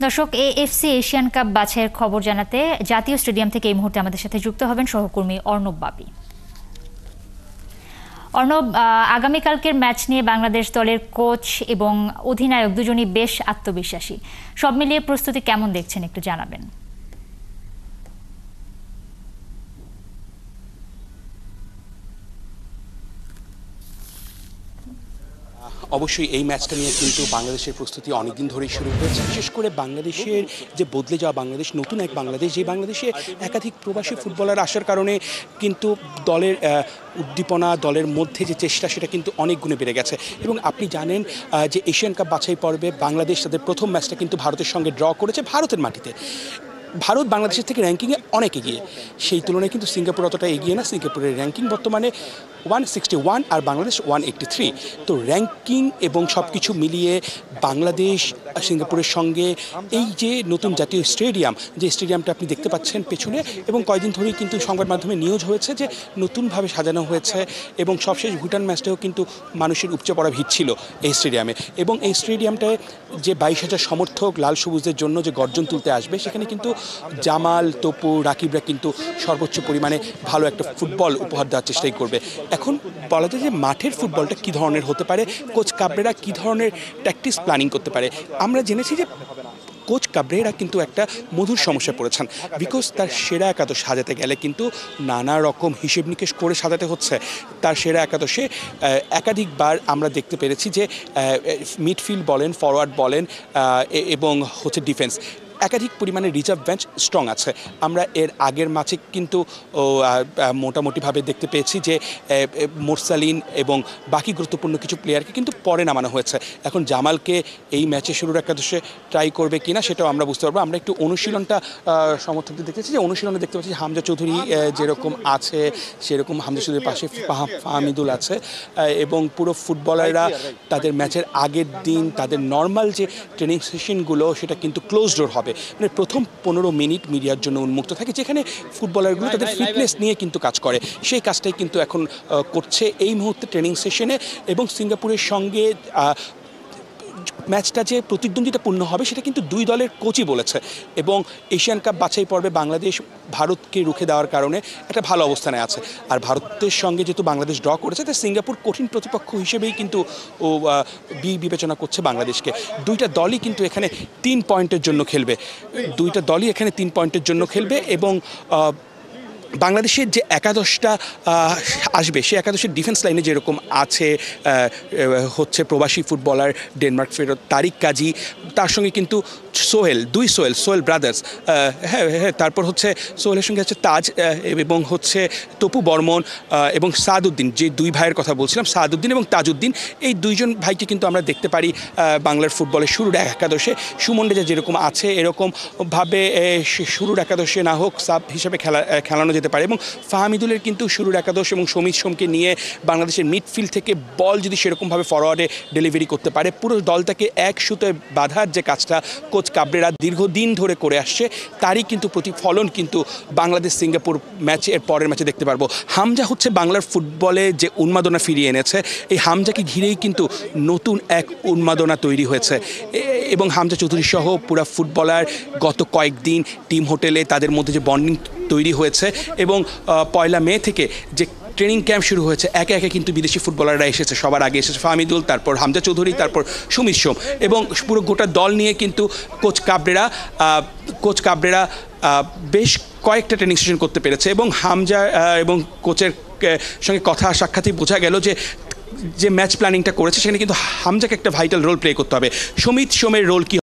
দর্শক, AFC Asian cup বাছাইয়ের খবর জানাতে জাতীয় স্টেডিয়াম থেকে এই মুহূর্তে আমাদের সাথে যুক্ত হবেন সহকর্মী অর্ণব বাপি। অর্ণব, আগামীকালকের ম্যাচ নিয়ে বাংলাদেশ দলের কোচ এবং অধিনায়ক দুজনই বেশ আত্মবিশ্বাসী। সব মিলিয়ে প্রস্তুতি কেমন দেখছেন একটু জানাবেন। অবশ্যই এই ম্যাচটা নিয়ে কিন্তু বাংলাদেশের প্রস্তুতি অনেকদিন ধরেই শুরু হয়েছে। বিশেষ করে বাংলাদেশের যে বদলে যাওয়া বাংলাদেশ, নতুন এক বাংলাদেশ, যে বাংলাদেশে একাধিক প্রবাসী ফুটবলার আসার কারণে কিন্তু দলের উদ্দীপনা, দলের মধ্যে যে চেষ্টা, সেটা কিন্তু অনেক গুণে বেড়ে গেছে। এবং আপনি জানেন যে এশিয়ান কাপ বাছাই পর্বে বাংলাদেশ তাদের প্রথম ম্যাচটা কিন্তু ভারতের সঙ্গে ড্র করেছে ভারতের মাটিতে। ভারত বাংলাদেশের থেকে র্যাঙ্কিংয়ে অনেক এগিয়ে, সেই তুলনায় কিন্তু সিঙ্গাপুর অতটা এগিয়ে না। সিঙ্গাপুরের র্যাঙ্কিং বর্তমানে 161 আর বাংলাদেশ 183। তো র্যাঙ্কিং এবং সব কিছু মিলিয়ে বাংলাদেশ সিঙ্গাপুরের সঙ্গে এই যে নতুন জাতীয় স্টেডিয়াম, যে স্টেডিয়ামটা আপনি দেখতে পাচ্ছেন পেছনে, এবং কয়েকদিন ধরেই কিন্তু সংবাদ মাধ্যমে নিউজ হয়েছে যে নতুনভাবে সাজানো হয়েছে, এবং সবশেষ ভুটান ম্যাচটাও কিন্তু মানুষের উপচে পড়া ভিড় ছিল এই স্টেডিয়ামে। এবং এই স্টেডিয়ামটায় যে 22,000 সমর্থক লাল সবুজের জন্য যে গর্জন তুলতে আসবে, সেখানে কিন্তু জামাল, তপু, রাকিবরা কিন্তু সর্বোচ্চ পরিমাণে ভালো একটা ফুটবল উপহার দেওয়ার চেষ্টাই করবে। এখন বলা যায় যে মাঠের ফুটবলটা কী ধরনের হতে পারে, কোচ কাবরেরা কী ধরনের ট্যাকটিক্স প্ল্যানিং করতে পারে। আমরা জেনেছি যে কোচ কাবরেরা কিন্তু একটা মধুর সমস্যায় পড়েছেন, বিকজ তার সেরা একাদশ সাজাতে গেলে কিন্তু নানা রকম হিসেব নিকেশ করে সাজাতে হচ্ছে। তার সেরা একাদশে একাধিকবার আমরা দেখতে পেরেছি যে মিডফিল্ড বলেন, ফরওয়ার্ড বলেন এবং হচ্ছে ডিফেন্স, একাধিক পরিমাণে রিজার্ভ বেঞ্চ স্ট্রং আছে। আমরা এর আগের ম্যাচে কিন্তু মোটামুটিভাবে দেখতে পেয়েছি যে মোরসালিন এবং বাকি গুরুত্বপূর্ণ কিছু প্লেয়ারকে কিন্তু পরে নামানো হয়েছে। এখন জামালকে এই ম্যাচে শুরুর একাদশে ট্রাই করবে কিনা সেটাও আমরা বুঝতে পারবো। আমরা একটু অনুশীলনটা সমর্থকদের দেখতেছি যে অনুশীলনে দেখতে পাচ্ছি হামজা চৌধুরী যেরকম আছে সেরকম হামজা চৌধুরীর পাশে ফাহমিদুল আছে, এবং পুরো ফুটবলাররা তাদের ম্যাচের আগের দিন তাদের নর্মাল যে ট্রেনিং সেশনগুলো সেটা কিন্তু ক্লোজ ডোর হবে, মানে প্রথম 15 মিনিট মিডিয়ার জন্য উন্মুক্ত থাকে, যেখানে ফুটবলারগুলো তাদের ফিটনেস নিয়ে কিন্তু কাজ করে। সেই কাজটাই কিন্তু এখন করছে এই মুহূর্তে ট্রেনিং সেশনে। এবং সিঙ্গাপুরের সঙ্গে ম্যাচটা যে প্রতিদ্বন্দ্বিতাপূর্ণ হবে সেটা কিন্তু দুই দলের কোচই বলেছে। এবং এশিয়ান কাপ বাছাই পর্বে বাংলাদেশ ভারতকে রুখে দেওয়ার কারণে একটা ভালো অবস্থানে আছে। আর ভারতের সঙ্গে যেহেতু বাংলাদেশ ড্র করেছে, তাই সিঙ্গাপুর কঠিন প্রতিপক্ষ হিসেবেই কিন্তু বিবেচনা করছে বাংলাদেশকে। দুইটা দলই কিন্তু এখানে 3 পয়েন্টের জন্য খেলবে, দুইটা দলই এখানে 3 পয়েন্টের জন্য খেলবে। এবং বাংলাদেশের যে একাদশটা আসবে, সে একাদশের ডিফেন্স লাইনে যেরকম আছে হচ্ছে প্রবাসী ফুটবলার ডেনমার্ক ফেরত তারিক কাজী, তার সঙ্গে কিন্তু সোহেল ব্রাদার্স, হ্যাঁ, তারপর হচ্ছে সোহেলের সঙ্গে আছে তাজ এবং হচ্ছে তপু বর্মন এবং সাদউদ্দিন, যে দুই ভাইয়ের কথা বলছিলাম, সাদউদ্দিন এবং তাজউদ্দিন, এই দুইজন ভাইকে কিন্তু আমরা দেখতে পারি বাংলার ফুটবলের শুরুর একাদশে। সুমন রেজা যেরকম আছে এরকমভাবে শুরুর একাদশে না হোক সাব হিসেবে খেলানো যেতে পারে। এবং ফাহমিদুলের কিন্তু শুরুর একাদশ, এবং সমিত সোমকে নিয়ে বাংলাদেশের মিডফিল্ড থেকে বল যদি সেরকমভাবে ফরওয়ার্ডে ডেলিভারি করতে পারে, পুরো দলটাকে এক সুতোয় বাঁধার যে কাজটা কোচ কাবরেরা দীর্ঘদিন ধরে করে আসছে, তারই কিন্তু প্রতিফলন কিন্তু বাংলাদেশ সিঙ্গাপুর ম্যাচের পরের ম্যাচে দেখতে পারবো। হামজা হচ্ছে বাংলার ফুটবলে যে উন্মাদনা ফিরিয়ে এনেছে, এই হামজাকে ঘিরেই কিন্তু নতুন এক উন্মাদনা তৈরি হয়েছে। এবং হামজা চৌধুরী সহ পুরা ফুটবলার গত কয়েকদিন টিম হোটেলে তাদের মধ্যে যে বন্ডিং তৈরি হয়েছে, এবং 1 মে থেকে যে ট্রেনিং ক্যাম্প শুরু হয়েছে, একে একে কিন্তু বিদেশি ফুটবলাররা এসেছে। সবার আগে এসেছে ফাহমিদুল, তারপর হামজা চৌধুরী, তারপর সুমিত সোম, এবং পুরো গোটা দল নিয়ে কিন্তু কোচ কাবরেরা বেশ কয়েকটা ট্রেনিং সেশন করতে পেরেছে। এবং হামজা এবং কোচের সঙ্গে কথা সাক্ষাৎই বোঝা গেল যে ম্যাচ প্ল্যানিংটা করেছে সেখানে কিন্তু হামজাকে একটা ভাইটাল রোল প্লে করতে হবে। সমিত সোমের রোল কি